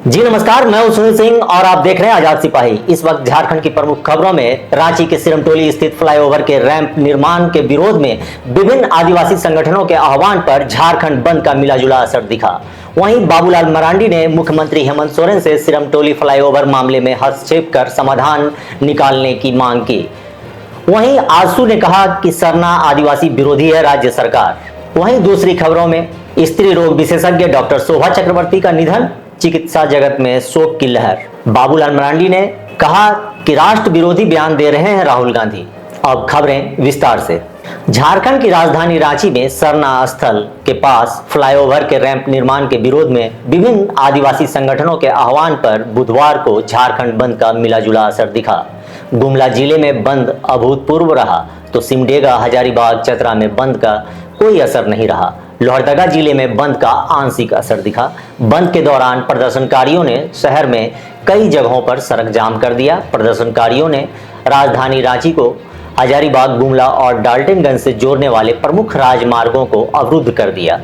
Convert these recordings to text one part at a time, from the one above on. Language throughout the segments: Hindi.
जी नमस्कार, मैं हूं सुनील सिंह और आप देख रहे हैं आजाद सिपाही। इस वक्त झारखंड की प्रमुख खबरों में रांची के सिरमटोली स्थित फ्लाईओवर के रैंप निर्माण के विरोध में विभिन्न आदिवासी संगठनों के आह्वान पर झारखंड बंद का मिलाजुला असर दिखा। वहीं बाबूलाल मरांडी ने मुख्यमंत्री हेमंत सोरेन से सिरमटोली फ्लाईओवर मामले में हस्तक्षेप कर समाधान निकालने की मांग की। वहीं आजसू ने कहा कि सरना आदिवासी विरोधी है राज्य सरकार। वहीं दूसरी खबरों में स्त्री रोग विशेषज्ञ डॉक्टर शोभा चक्रवर्ती का निधन, चिकित्सा जगत में शोक की लहर। बाबूलाल मरांडी ने कहा कि राष्ट्र विरोधी बयान दे रहे हैं राहुल गांधी। अब खबरें विस्तार से। झारखंड की राजधानी रांची में सरना स्थल के पास फ्लाईओवर के रैंप निर्माण के विरोध में विभिन्न आदिवासी संगठनों के आह्वान पर बुधवार को झारखंड बंद का मिलाजुला असर दिखा। गुमला जिले में बंद अभूतपूर्व रहा तो सिमडेगा, हजारीबाग, चतरा में बंद का कोई असर नहीं रहा। लोहरदगा जिले में बंद का आंशिक असर दिखा। बंद के दौरान प्रदर्शनकारियों ने शहर में कई जगहों पर सड़क जाम कर दिया। प्रदर्शनकारियों ने राजधानी रांची को हजारीबाग, गुमला और डाल्टनगंज से जोड़ने वाले प्रमुख राजमार्गों को अवरुद्ध कर दिया।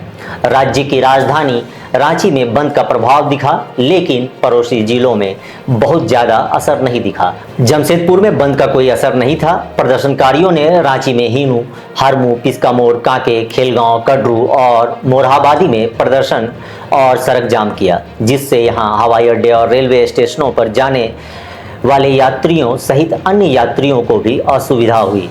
राज्य की राजधानी रांची में बंद का प्रभाव दिखा, लेकिन पड़ोसी जिलों में बहुत ज्यादा असर नहीं दिखा। जमशेदपुर में बंद का कोई असर नहीं था। प्रदर्शनकारियों ने रांची में हीनू, हरमू, पिस्का मोड़, कांके, खेलगांव, कड्रू और मोरहाबादी में प्रदर्शन और सड़क जाम किया, जिससे यहां हवाई अड्डे और रेलवे स्टेशनों पर जाने वाले यात्रियों सहित अन्य यात्रियों को भी असुविधा हुई।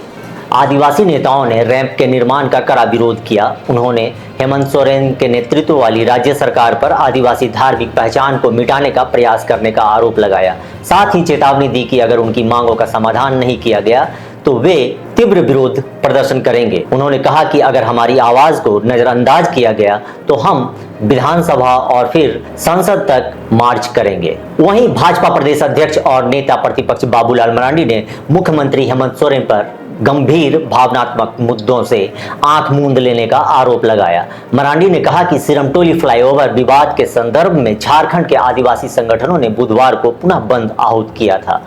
आदिवासी नेताओं ने रैंप के निर्माण का कड़ा विरोध किया। उन्होंने हेमंत सोरेन के नेतृत्व वाली राज्य सरकार पर आदिवासी धार्मिक पहचान को मिटाने का प्रयास करने का आरोप लगाया। साथ ही चेतावनी दी कि अगर उनकी मांगों का समाधान नहीं किया गया तो वे तीव्र विरोध प्रदर्शन करेंगे। उन्होंने कहा कि अगर हमारी आवाज को नजरअंदाज किया गया तो हम विधानसभा और फिर संसद तक मार्च करेंगे। वहीं भाजपा प्रदेश अध्यक्ष और नेता प्रतिपक्ष बाबूलाल मरांडी ने मुख्यमंत्री हेमंत सोरेन पर गंभीर भावनात्मक मुद्दों से आंख मूंद लेने का आरोप लगाया। मरांडी ने कहा कि सिरमटोली फ्लाईओवर विवाद के संदर्भ में झारखंड के आदिवासी संगठनों ने बुधवार को पुनः बंद आहूत किया था।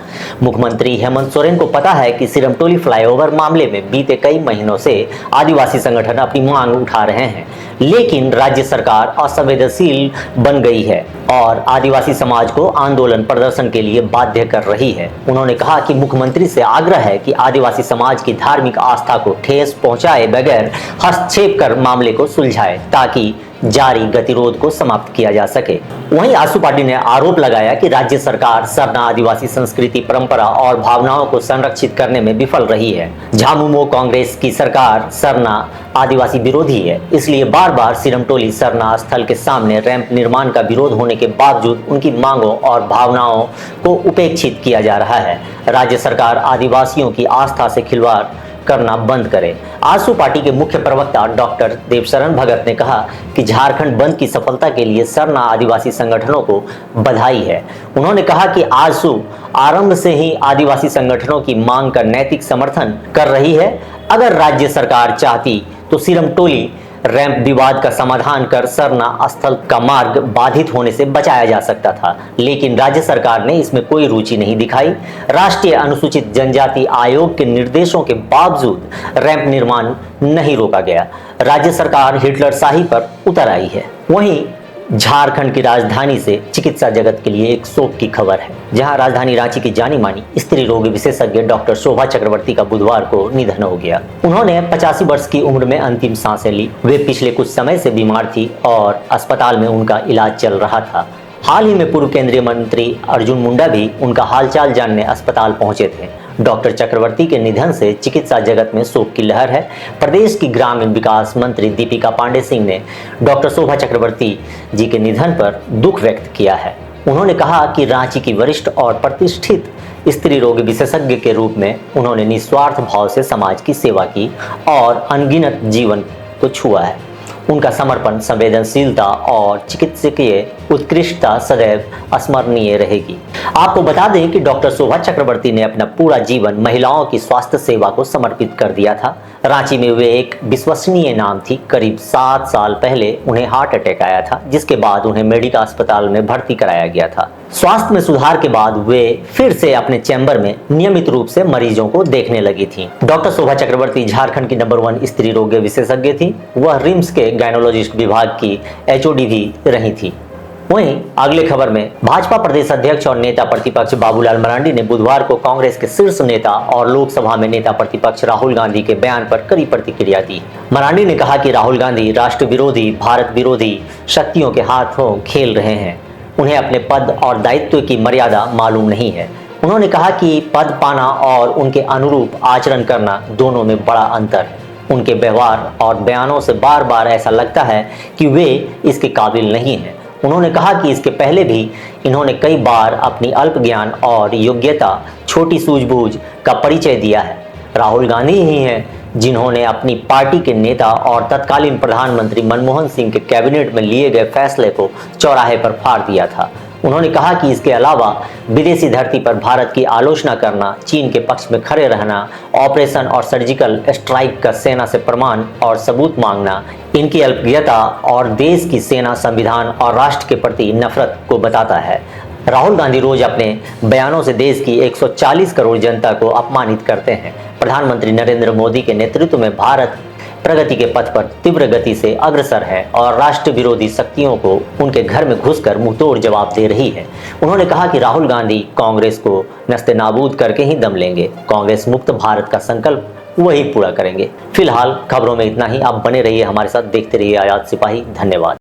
मुख्यमंत्री हेमंत सोरेन को पता है कि सिरमटोली फ्लाईओवर मामले में बीते कई महीनों से आदिवासी संगठन अपनी मांग उठा रहे हैं, लेकिन राज्य सरकार असंवेदनशील बन गई है और आदिवासी समाज को आंदोलन प्रदर्शन के लिए बाध्य कर रही है। उन्होंने कहा कि मुख्यमंत्री से आग्रह है कि आदिवासी समाज की धार्मिक आस्था को ठेस पहुंचाए बगैर हस्तक्षेप कर मामले को सुलझाए, ताकि जारी गतिरोध को समाप्त किया जा सके। वहीं आजसू पार्टी ने आरोप लगाया कि राज्य सरकार सरना आदिवासी संस्कृति, परंपरा और भावनाओं को संरक्षित करने में विफल रही है। झामुमो कांग्रेस की सरकार सरना आदिवासी विरोधी है, इसलिए बार बार सिरमटोली सरना स्थल के सामने रैंप निर्माण का विरोध होने के बावजूद उनकी मांगों और भावनाओं को उपेक्षित किया जा रहा है। राज्य सरकार आदिवासियों की आस्था से खिलवाड़ करना बंद करे। आजसू पार्टी के मुख्य प्रवक्ता डॉक्टर देवशरण भगत ने कहा कि झारखंड बंद की सफलता के लिए सरना आदिवासी संगठनों को बधाई है। उन्होंने कहा कि आजसू आरंभ से ही आदिवासी संगठनों की मांग का नैतिक समर्थन कर रही है। अगर राज्य सरकार चाहती तो सिरमटोली रैंप विवाद का समाधान कर सरना स्थल का मार्ग बाधित होने से बचाया जा सकता था, लेकिन राज्य सरकार ने इसमें कोई रुचि नहीं दिखाई। राष्ट्रीय अनुसूचित जनजाति आयोग के निर्देशों के बावजूद रैंप निर्माण नहीं रोका गया। राज्य सरकार हिटलरशाही पर उतर आई है। वहीं झारखंड की राजधानी से चिकित्सा जगत के लिए एक शोक की खबर है, जहां राजधानी रांची की जानी मानी स्त्री रोग विशेषज्ञ डॉक्टर शोभा चक्रवर्ती का बुधवार को निधन हो गया। उन्होंने 85 वर्ष की उम्र में अंतिम सांसें ली। वे पिछले कुछ समय से बीमार थी और अस्पताल में उनका इलाज चल रहा था। हाल ही में पूर्व केंद्रीय मंत्री अर्जुन मुंडा भी उनका हालचाल जानने अस्पताल पहुंचे थे। डॉक्टर चक्रवर्ती के निधन से चिकित्सा जगत में शोक की लहर है। प्रदेश की ग्रामीण विकास मंत्री दीपिका पांडे सिंह ने डॉक्टर शोभा चक्रवर्ती जी के निधन पर दुख व्यक्त किया है। उन्होंने कहा कि रांची की वरिष्ठ और प्रतिष्ठित स्त्री रोग विशेषज्ञ के रूप में उन्होंने निस्वार्थ भाव से समाज की सेवा की और अनगिनत जीवन को छुआ है। उनका समर्पण, संवेदनशीलता और चिकित्सकीय उत्कृष्टता सदैव स्मरणीय रहेगी। आपको बता दें कि डॉक्टर शोभा चक्रवर्ती ने अपना पूरा जीवन महिलाओं की स्वास्थ्य सेवा को समर्पित कर दिया था। रांची में वे एक विश्वसनीय नाम थी। करीब 7 साल पहले उन्हें हार्ट अटैक आया था, जिसके बाद उन्हें मेडिका अस्पताल में भर्ती कराया गया था। स्वास्थ्य में सुधार के बाद वे फिर से अपने चैम्बर में नियमित रूप से मरीजों को देखने लगी थी। डॉक्टर शोभा चक्रवर्ती झारखंड की नंबर 1 स्त्री रोग विशेषज्ञ थी। वह रिम्स के गायनोलॉजिस्ट विभाग की HOD भी रही थी। वहीं अगले खबर में भाजपा प्रदेश अध्यक्ष और नेता प्रतिपक्ष बाबूलाल मरांडी ने बुधवार को कांग्रेस के शीर्ष नेता और लोकसभा में नेता प्रतिपक्ष राहुल गांधी के बयान पर कड़ी प्रतिक्रिया दी। मरांडी ने कहा कि राहुल गांधी राष्ट्र विरोधी, भारत विरोधी शक्तियों के हाथों खेल रहे हैं। उन्हें अपने पद और दायित्व की मर्यादा मालूम नहीं है। उन्होंने कहा कि पद पाना और उनके अनुरूप आचरण करना दोनों में बड़ा अंतर। उनके व्यवहार और बयानों से बार बार ऐसा लगता है कि वे इसके काबिल नहीं हैं। उन्होंने कहा कि इसके पहले भी इन्होंने कई बार अपनी अल्प ज्ञान और योग्यता, छोटी सूझबूझ का परिचय दिया है। राहुल गांधी ही हैं जिन्होंने अपनी पार्टी के नेता और तत्कालीन प्रधानमंत्री मनमोहन सिंह के कैबिनेट में लिए गए फैसले को चौराहे पर फाड़ दिया था। उन्होंने कहा कि इसके अलावा विदेशी धरती पर भारत की आलोचना करना, चीन के पक्ष में खड़े रहना, ऑपरेशन और सर्जिकल स्ट्राइक का सेना से प्रमाण और सबूत मांगना इनकी अल्पज्ञता और देश की सेना, संविधान और राष्ट्र के प्रति नफरत को बताता है। राहुल गांधी रोज अपने बयानों से देश की 140 करोड़ जनता को अपमानित करते हैं। प्रधानमंत्री नरेंद्र मोदी के नेतृत्व में भारत प्रगति के पथ पर तीव्र गति से अग्रसर है और राष्ट्र विरोधी शक्तियों को उनके घर में घुसकर मुंहतोड़ जवाब दे रही है। उन्होंने कहा कि राहुल गांधी कांग्रेस को नस्ते-नाबूद करके ही दम लेंगे। कांग्रेस मुक्त भारत का संकल्प वही पूरा करेंगे। फिलहाल खबरों में इतना ही। आप बने रहिए हमारे साथ, देखते रहिए आजाद सिपाही। धन्यवाद।